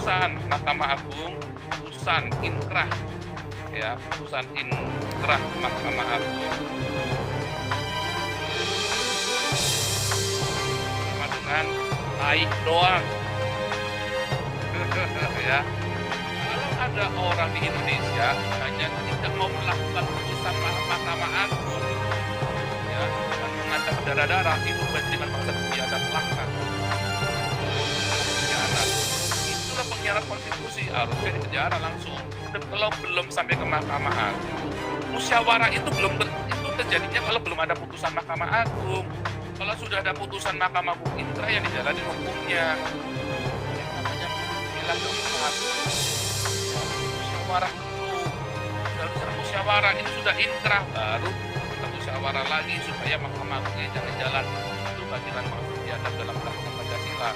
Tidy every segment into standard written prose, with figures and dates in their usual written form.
putusan Mahkamah Agung, putusan inkrah, ya, putusan inkrah Mahkamah Agung sama dengan naik doang. Ya, kalau ada orang di Indonesia hanya tidak mau melakukan putusan Mahkamah Agung, ya, dan mengancam berdarah-darah, itu dengan bangsa biadab laknat. Itulah pengkhianat konstitusi, harusnya dipenjara langsung. Dan kalau belum sampai ke Mahkamah Agung, musyawarah itu itu terjadinya kalau belum ada putusan Mahkamah Agung. Kalau sudah ada putusan Mahkamah Agung inkrah, yang dijalani hukumnya. Yang namanya bilang musyawarah dulu. Kalau musyawarah ini sudah inkrah, baru kita musyawarah lagi supaya Mahkamah Agungnya jalan-jalan. Itu bagian maksud biadab dalam melakukan Pancasila.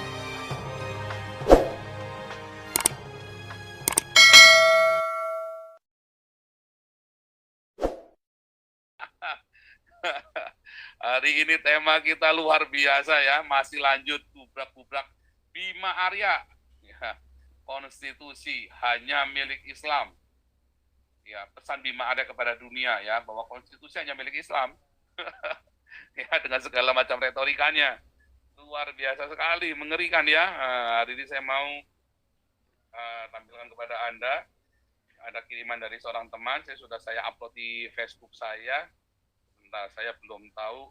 Hari ini tema kita luar biasa ya, masih lanjut gubrak-gubrak Bima Arya. Ya, konstitusi hanya milik Islam. Ya, pesan Bima Arya kepada dunia ya, bahwa konstitusi hanya milik Islam. Ya, dengan segala macam retorikanya. Luar biasa sekali, mengerikan ya. Hari ini saya mau tampilkan kepada Anda. Ada kiriman dari seorang teman, saya upload di Facebook saya. Nah, saya belum tahu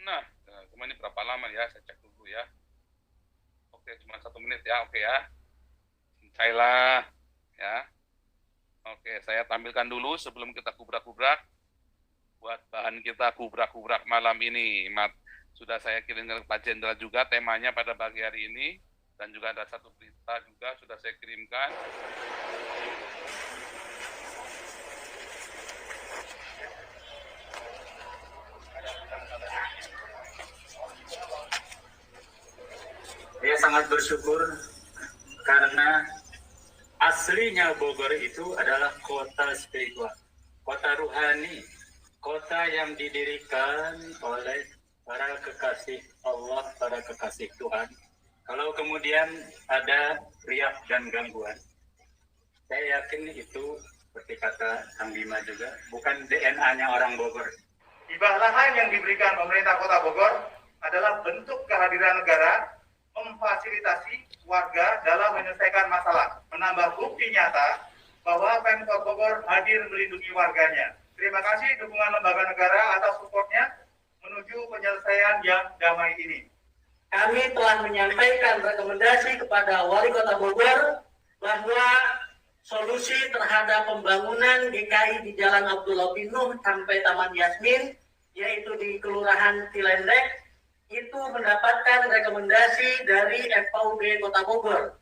nah, cuma ini berapa lama ya, saya cek dulu ya. Oke, cuma 1 menit ya, oke ya. Cailah ya. Oke, saya tampilkan dulu sebelum kita kubrak-kubrak. Buat bahan kita kubrak-kubrak malam ini. Sudah saya kirimkan ke Pak Jenderal juga temanya pada pagi hari ini. Dan juga ada satu berita juga sudah saya kirimkan. Saya sangat bersyukur karena aslinya Bogor itu adalah kota spiritual, kota ruhani, kota yang didirikan oleh para kekasih Allah, para kekasih Tuhan. Kalau kemudian ada riak dan gangguan, saya yakin itu seperti kata Kang Bima juga, bukan DNA-nya orang Bogor. Hibah lahan yang diberikan pemerintah Kota Bogor adalah bentuk kehadiran negara memfasilitasi warga dalam menyelesaikan masalah, menambah bukti nyata bahwa Pemkot Bogor hadir melindungi warganya. Terima kasih dukungan lembaga negara atas supportnya menuju penyelesaian yang damai ini. Kami telah menyampaikan rekomendasi kepada Wali Kota Bogor bahwa solusi terhadap pembangunan DKI di Jalan Abdullah bin Nuh sampai Taman Yasmin, yaitu di Kelurahan Cilendek, itu mendapatkan rekomendasi dari FKUB Kota Bogor.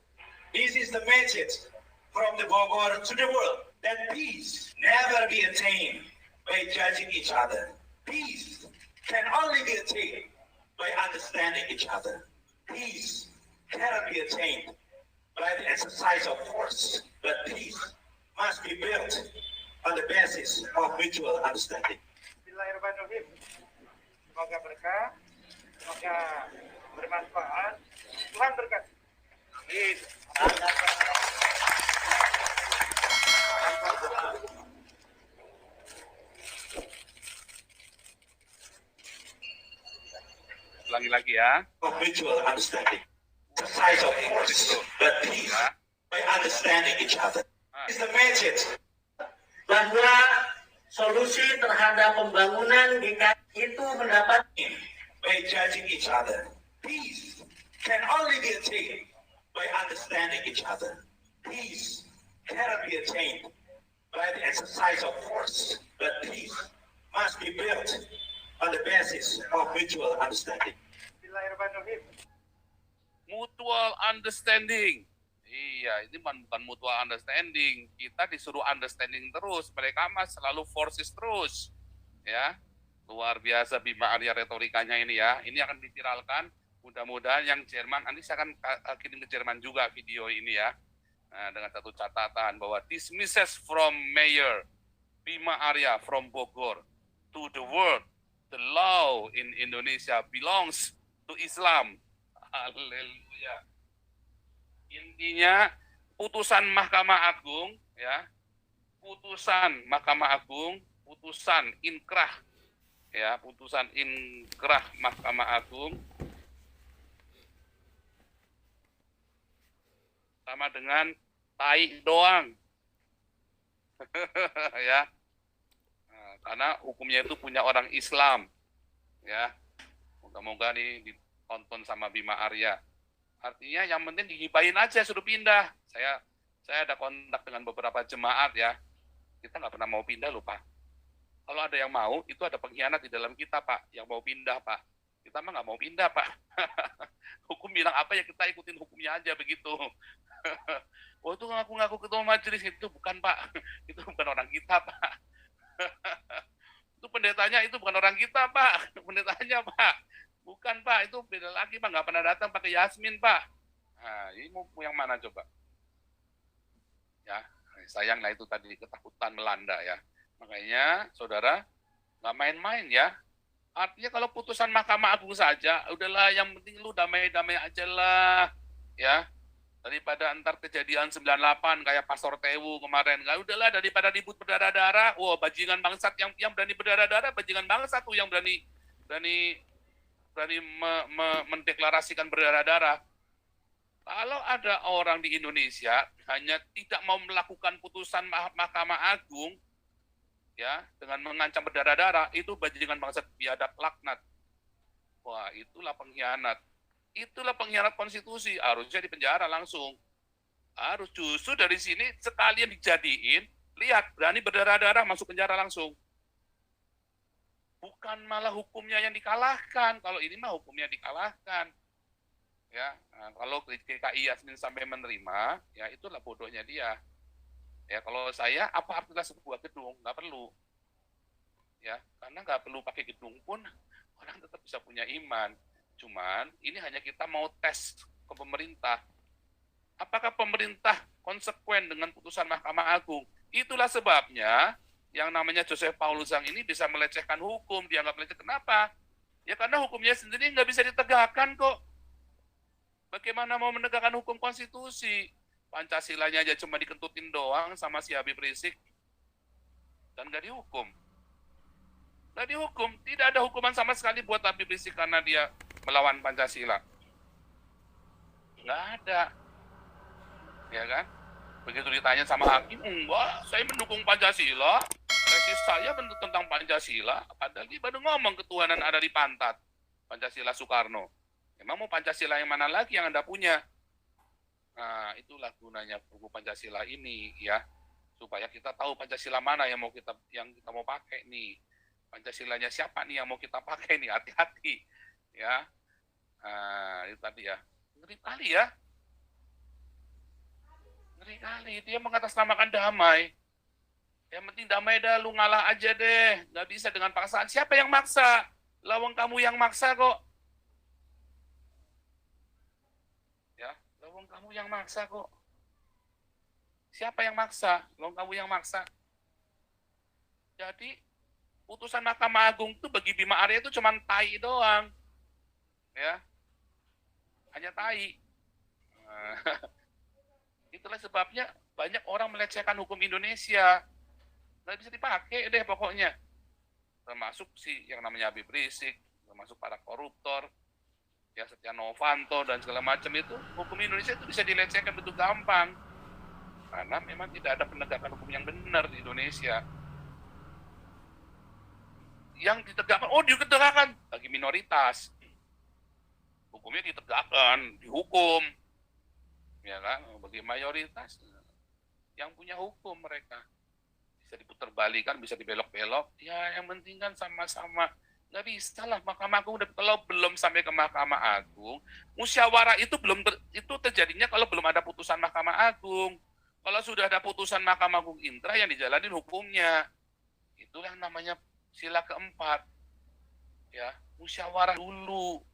This is the message from the Bogor to the world, that peace never be attained by judging each other. Peace can only be attained by understanding each other. Peace cannot be attained by the exercise of force, but peace must be built on the basis of mutual understanding. Bismillahirrahmanirrahim. Semoga berkah, semoga bermanfaat. Tuhan berkati. Amin. Ulangi lagi ya. Of mutual understanding. Exercise of force, but peace by understanding each other. Is the message Bahwa solusi terhadap pembangunan DKI itu mendapat by judging each other. Peace can only be attained by understanding each other. Peace cannot be attained by the exercise of force, but peace must be built on the basis of mutual understanding. Bismillahirrahmanirrahim. Mutual understanding. Iya, ini bukan mutual understanding. Kita disuruh understanding terus. Mereka mah selalu forces terus. Ya, luar biasa Bima Arya retorikanya ini ya. Ini akan diviralkan mudah-mudahan yang Jerman, nanti saya akan kirim ke Jerman juga video ini ya, dengan satu catatan bahwa dismisses from Mayor Bima Arya from Bogor to the world, the law in Indonesia belongs to Islam. Haleluya. Intinya putusan Mahkamah Agung ya, putusan Mahkamah Agung, putusan inkrah ya, putusan inkrah Mahkamah Agung sama dengan tai doang. Ya. Nah, karena hukumnya itu punya orang Islam. Ya. Moga-moga nih ditonton sama Bima Arya. Artinya yang penting digibahin aja, suruh pindah. Saya ada kontak dengan beberapa jemaat ya. Kita nggak pernah mau pindah loh Pak. Kalau ada yang mau, itu ada pengkhianat di dalam kita Pak, yang mau pindah Pak. Kita mah nggak mau pindah Pak. Hukum bilang apa ya kita ikutin hukumnya aja begitu. Oh itu ngaku-ngaku ketua majelis, itu bukan Pak. Itu bukan orang kita Pak. Itu pendetanya itu bukan orang kita Pak. Pendetanya Pak. Bukan Pak, itu beda lagi Pak. Nggak pernah datang pakai Yasmin Pak. Nah, ini mau yang mana coba? Ya, sayang lah itu tadi ketakutan melanda ya. Makanya saudara nggak main-main ya. Artinya kalau putusan Mahkamah Agung saja, udahlah yang penting lu damai-damai aja lah, ya. Daripada antar kejadian 98 kayak Pastor Tewu kemarin, nggak udahlah daripada ribut berdarah-darah, wah bajingan bangsat yang berani berdarah-darah, bajingan bangsat tuh yang berani mendeklarasikan berdarah-darah. Kalau ada orang di Indonesia hanya tidak mau melakukan putusan Mahkamah Agung, ya, dengan mengancam berdarah-darah, itu bajingan bangsat biadab laknat. Wah, itulah pengkhianat. Itulah pengkhianat konstitusi. Harusnya dipenjara langsung. Harus justru dari sini sekalian dijadiin, lihat, berani berdarah-darah masuk penjara langsung. Bukan malah hukumnya yang dikalahkan. Kalau ini mah hukumnya dikalahkan. Ya, nah, kalau GKI Yasmin sampai menerima, ya itulah bodohnya dia. Ya, kalau saya, apa artinya sebuah gedung? Nggak perlu. Ya, karena nggak perlu pakai gedung pun, orang tetap bisa punya iman. Cuman, ini hanya kita mau tes ke pemerintah. Apakah pemerintah konsekuen dengan putusan Mahkamah Agung? Itulah sebabnya, yang namanya Joseph Paul Zhang ini bisa melecehkan hukum, dianggap leceh. Kenapa? Ya karena hukumnya sendiri nggak bisa ditegakkan kok. Bagaimana mau menegakkan hukum konstitusi? Pancasilanya aja cuma dikentutin doang sama si Habib Rizik dan nggak dihukum. Nggak dihukum, tidak ada hukuman sama sekali buat Habib Rizik karena dia melawan Pancasila. Nggak ada, ya kan? Begitu ditanya sama hakim, enggak, saya mendukung Pancasila, tesis saya tentang Pancasila, padahal dia baru ngomong ketuhanan ada di pantat, Pancasila Soekarno. Emang mau Pancasila yang mana lagi yang Anda punya? Nah, itulah gunanya buku Pancasila ini ya, supaya kita tahu Pancasila mana yang kita mau pakai nih. Pancasilanya siapa nih yang mau kita pakai nih? Hati-hati ya. Nah, itu tadi ya. Ngeri kali ya. Ngeri kali dia mengatasnamakan damai. Yang penting damai dah, lu ngalah aja deh. Nggak bisa dengan paksaan. Siapa yang maksa? Lawang kamu yang maksa kok. Kamu yang maksa kok. Siapa yang maksa? Kamu yang maksa. Jadi, putusan Mahkamah Agung itu bagi Bima Arya itu cuma tai doang. Ya. Hanya tai. Itulah sebabnya banyak orang melecehkan hukum Indonesia. Nggak bisa dipakai deh pokoknya. Termasuk si yang namanya Habib Rizik, termasuk para koruptor, ya Setia Novanto dan segala macam itu, hukum Indonesia itu bisa dilecehkan begitu gampang. Karena memang tidak ada penegakan hukum yang benar di Indonesia. Yang ditegakkan, ditegakkan bagi minoritas. Hukumnya ditegakkan, dihukum. Ya kan, bagi mayoritas yang punya hukum mereka. Bisa diputerbalikan, bisa dibelok-belok. Ya yang penting kan sama-sama. Nggak bisa lah, Mahkamah Agung kalau belum sampai ke Mahkamah Agung, musyawarah itu itu terjadinya kalau belum ada putusan Mahkamah Agung. Kalau sudah ada putusan Mahkamah Agung inkrah yang dijalanin hukumnya, itu yang namanya sila keempat. Ya, musyawarah dulu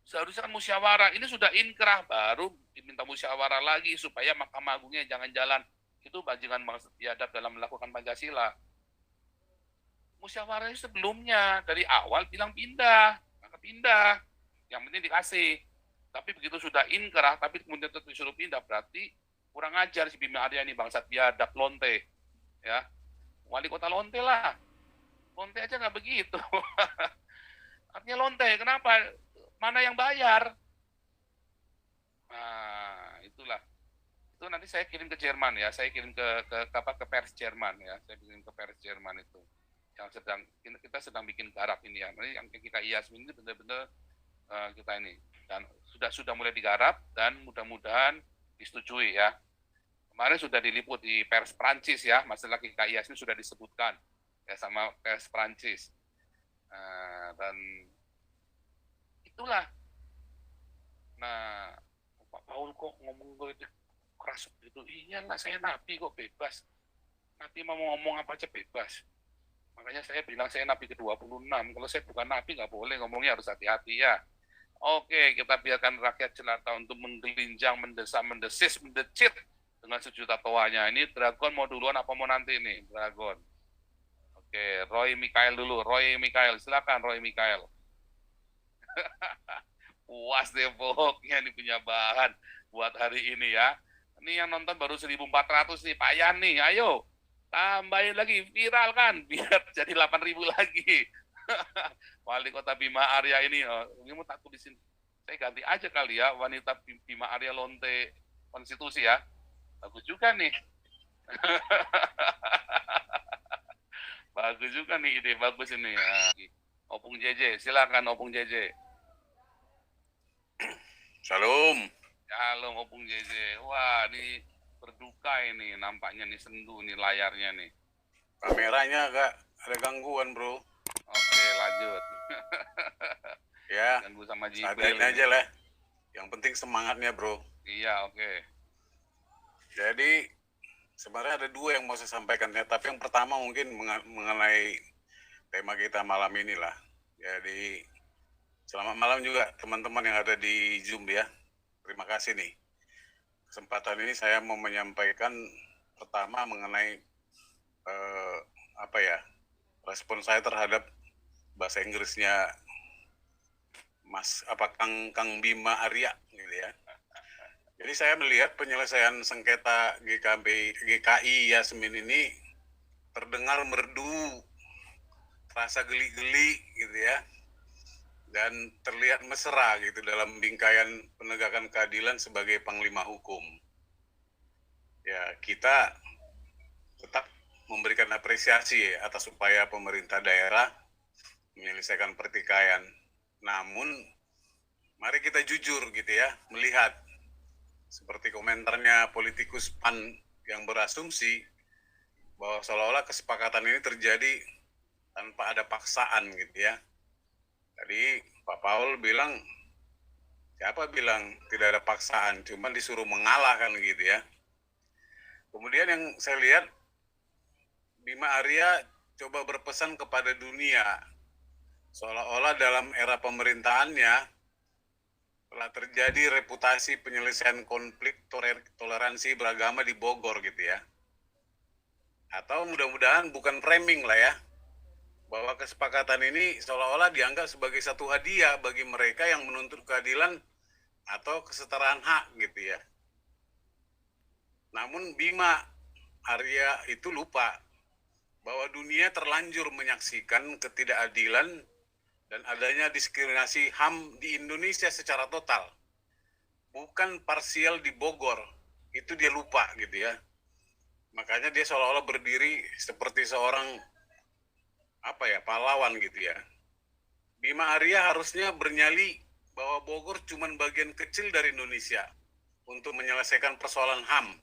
Seharusnya kan musyawarah. Ini sudah inkrah, baru diminta musyawarah lagi supaya Mahkamah Agungnya jangan jalan. Itu bajingan maksud biadab dalam melakukan Pancasila. Musyawarahnya sebelumnya dari awal bilang pindah, maka pindah. Yang penting dikasih. Tapi begitu sudah inkrah, tapi kemudian tetap disuruh pindah, berarti kurang ajar si Bima Arya ini, bangsat biadab, lonte. Ya, wali kota lonte lah. Lonte aja nggak begitu. Artinya lonte, kenapa? Mana yang bayar? Nah, itulah. Itu nanti saya kirim ke Jerman ya, saya kirim ke pers Jerman ya, saya kirim ke pers Jerman itu. Yang kita sedang bikin garap ini ya. Nanti yang kita Yasmin ini benar-benar kita ini, dan sudah mulai digarap dan mudah-mudahan disetujui ya. Kemarin sudah diliput di pers Prancis ya, masalah KKI Yasmin sudah disebutkan ya sama pers Prancis. Dan itulah. Nah, Pak Paul kok ngomong gitu keras gitu. Iyalah, saya nabi kok bebas. Nabi mau ngomong apa aja bebas. Makanya saya bilang saya nabi ke-26. Kalau saya bukan nabi nggak boleh ngomongnya, harus hati-hati ya. Oke, kita biarkan rakyat jelata untuk menggelinjang, mendesah, mendesis, mendecit dengan sejuta toanya. Ini Dragon mau duluan apa mau nanti nih, Dragon? Oke, Roy Mikael dulu. Roy Mikael, silakan Roy Mikael. Puas deh pokoknya nih punya bahan buat hari ini ya. Ini yang nonton baru 1.400 nih, payah nih. Ayo, tambahin lagi, viral kan, biar jadi 8.000 lagi. Wali Kota Bima Arya ini, ini mau tak tulisin. Saya ganti aja kali ya, wanita Bima Arya lonte konstitusi ya. Bagus juga nih. Bagus juga nih, ide bagus ini ya. Opung JJ, silakan Opung JJ. Shalom. Shalom Opung JJ. Wah, ini berduka ini, nampaknya nih sendu nih layarnya nih. Kameranya agak ada gangguan, bro. Oke, lanjut. Ya, Ganggu sama Jibril. sadarin aja lah. Yang penting semangatnya, bro. Iya, oke. Jadi, sebenarnya ada dua yang mau saya sampaikan ya. Tapi yang pertama mungkin mengenai tema kita malam ini lah. Jadi, selamat malam juga teman-teman yang ada di Zoom ya. Terima kasih nih. Kesempatan ini saya mau menyampaikan pertama mengenai respon saya terhadap bahasa Inggrisnya Kang Bima Arya gitu ya. Jadi saya melihat penyelesaian sengketa GKI Yasmin ini terdengar merdu, terasa geli-geli gitu ya. Dan terlihat mesra gitu dalam bingkaian penegakan keadilan sebagai panglima hukum. Ya, kita tetap memberikan apresiasi atas upaya pemerintah daerah menyelesaikan pertikaian. Namun, mari kita jujur gitu ya, melihat seperti komentarnya politikus PAN yang berasumsi bahwa seolah-olah kesepakatan ini terjadi tanpa ada paksaan gitu ya. Tadi Pak Paul bilang, siapa bilang tidak ada paksaan, cuma disuruh mengalah kan gitu ya. Kemudian yang saya lihat, Bima Arya coba berpesan kepada dunia, seolah-olah dalam era pemerintahannya telah terjadi reputasi penyelesaian konflik toleransi beragama di Bogor gitu ya. Atau mudah-mudahan bukan framing lah ya, bahwa kesepakatan ini seolah-olah dianggap sebagai satu hadiah bagi mereka yang menuntut keadilan atau kesetaraan hak gitu ya. Namun Bima Arya itu lupa bahwa dunia terlanjur menyaksikan ketidakadilan dan adanya diskriminasi HAM di Indonesia secara total. Bukan parsial di Bogor, itu dia lupa gitu ya. Makanya dia seolah-olah berdiri seperti seorang pahlawan gitu ya. Bima Arya harusnya bernyali bahwa Bogor cuma bagian kecil dari Indonesia untuk menyelesaikan persoalan HAM.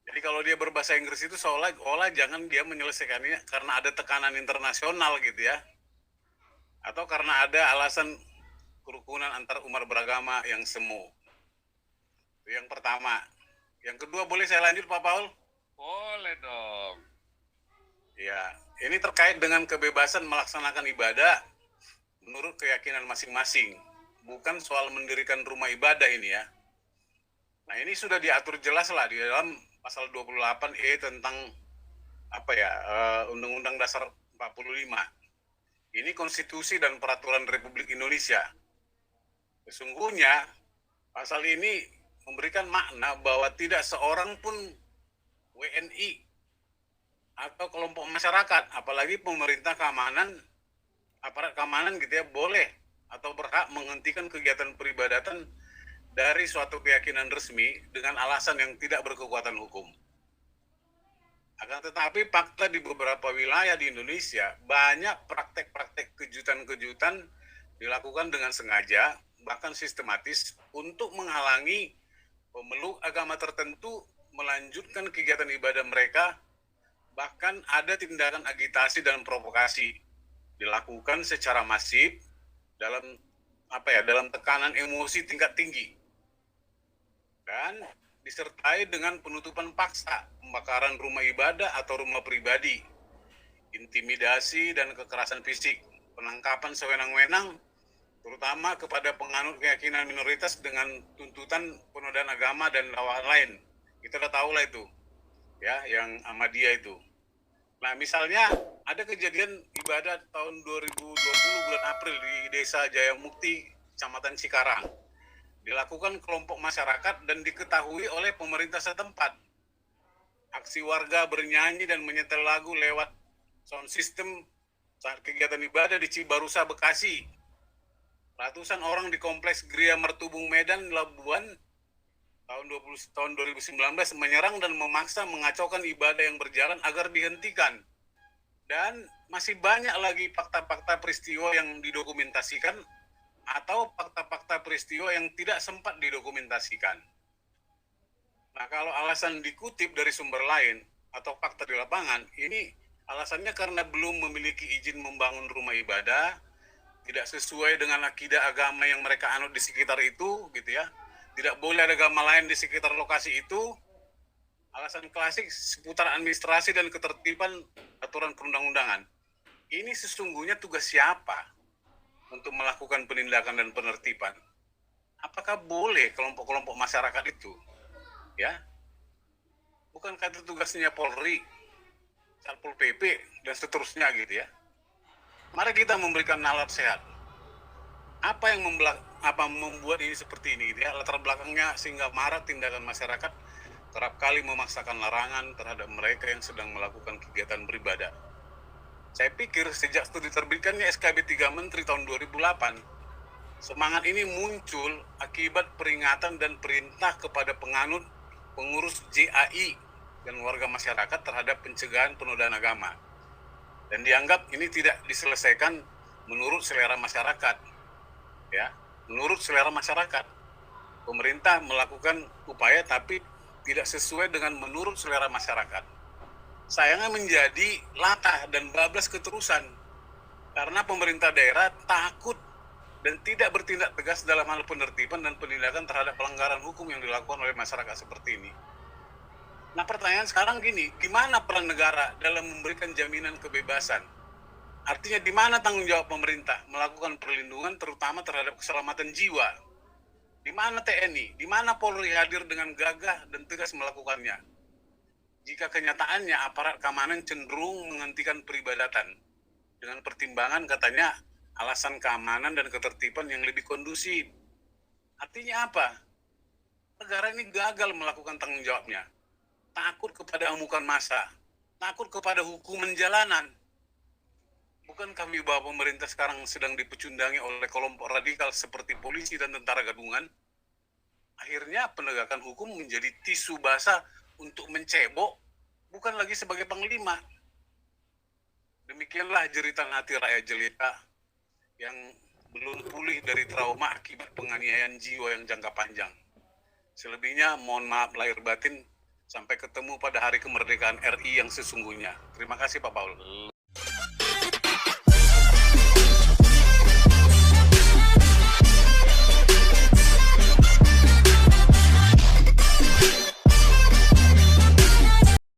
Jadi kalau dia berbahasa Inggris itu seolah-olah jangan dia menyelesaikannya karena ada tekanan internasional gitu ya. Atau karena ada alasan kerukunan antar umat beragama yang semu. Itu yang pertama. Yang kedua, boleh saya lanjut Pak Paul? Boleh dong. Ya, ini terkait dengan kebebasan melaksanakan ibadah menurut keyakinan masing-masing. bukan soal mendirikan rumah ibadah ini ya. Nah, ini sudah diatur jelas lah di dalam pasal 28E tentang Undang-Undang Dasar 45. Ini konstitusi dan peraturan Republik Indonesia. Sesungguhnya pasal ini memberikan makna bahwa tidak seorang pun WNI atau kelompok masyarakat, apalagi pemerintah keamanan, aparat keamanan gitu ya, boleh atau berhak menghentikan kegiatan peribadatan dari suatu keyakinan resmi dengan alasan yang tidak berkekuatan hukum. Akan tetapi fakta di beberapa wilayah di Indonesia banyak praktek-praktek kejutan-kejutan dilakukan dengan sengaja, bahkan sistematis untuk menghalangi pemeluk agama tertentu melanjutkan kegiatan ibadah mereka. Bahkan ada tindakan agitasi dan provokasi dilakukan secara masif dalam tekanan emosi tingkat tinggi. Dan disertai dengan penutupan paksa, pembakaran rumah ibadah atau rumah pribadi, intimidasi dan kekerasan fisik, penangkapan sewenang-wenang, terutama kepada penganut keyakinan minoritas dengan tuntutan penodaan agama dan lain. Kita udah tahu lah itu, ya, yang Ahmadiyah itu. Nah, misalnya ada kejadian ibadah tahun 2020 bulan April di Desa Jayamukti, Kecamatan Cikarang. Dilakukan kelompok masyarakat dan diketahui oleh pemerintah setempat. Aksi warga bernyanyi dan menyetel lagu lewat sound system saat kegiatan ibadah di Cibarusa, Bekasi. Ratusan orang di kompleks Gria Mertubung Medan, Labuan tahun 2019 menyerang dan memaksa mengacaukan ibadah yang berjalan agar dihentikan. Dan masih banyak lagi fakta-fakta peristiwa yang didokumentasikan atau fakta-fakta peristiwa yang tidak sempat didokumentasikan. Nah, kalau alasan dikutip dari sumber lain atau fakta di lapangan, ini alasannya karena belum memiliki izin membangun rumah ibadah, tidak sesuai dengan akidah agama yang mereka anut di sekitar itu, gitu ya. Tidak boleh ada agama lain di sekitar lokasi itu. Alasan klasik seputar administrasi dan ketertiban aturan perundang-undangan. Ini sesungguhnya tugas siapa untuk melakukan penindakan dan penertiban? Apakah boleh kelompok-kelompok masyarakat itu? Ya, bukankah itu tugasnya Polri, Satpol PP, dan seterusnya gitu ya? Mari kita memberikan nalar sehat. Apa yang membuat ini seperti ini gitu ya? Latar belakangnya sehingga marak tindakan masyarakat kerap kali memaksakan larangan terhadap mereka yang sedang melakukan kegiatan beribadah. Saya pikir sejak studi terbitkannya SKB 3 Menteri tahun 2008, semangat ini muncul akibat peringatan dan perintah kepada pengurus JAI dan warga masyarakat terhadap pencegahan penodaan agama. Dan dianggap ini tidak diselesaikan menurut selera masyarakat. Ya, menurut selera masyarakat. Pemerintah melakukan upaya tapi tidak sesuai dengan menurut selera masyarakat. Sayangnya menjadi latah dan bablas keterusan karena pemerintah daerah takut dan tidak bertindak tegas dalam hal penertiban dan penindakan terhadap pelanggaran hukum yang dilakukan oleh masyarakat seperti ini. Nah, pertanyaan sekarang gini, gimana peran negara dalam memberikan jaminan kebebasan? Artinya di mana tanggung jawab pemerintah melakukan perlindungan terutama terhadap keselamatan jiwa? Di mana TNI? Di mana Polri hadir dengan gagah dan tegas melakukannya? Jika kenyataannya aparat keamanan cenderung menghentikan peribadatan dengan pertimbangan katanya alasan keamanan dan ketertiban yang lebih kondusif. Artinya apa? Negara ini gagal melakukan tanggung jawabnya. Takut kepada amukan massa, takut kepada hukuman jalanan. Bukankah bahwa pemerintah sekarang sedang dipecundangi oleh kelompok radikal seperti polisi dan tentara gabungan? Akhirnya penegakan hukum menjadi tisu basah untuk mencebok, bukan lagi sebagai panglima. Demikianlah jeritan hati rakyat jelita yang belum pulih dari trauma akibat penganiayaan jiwa yang jangka panjang. Selebihnya mohon maaf lahir batin, sampai ketemu pada hari kemerdekaan RI yang sesungguhnya. Terima kasih Pak Paul.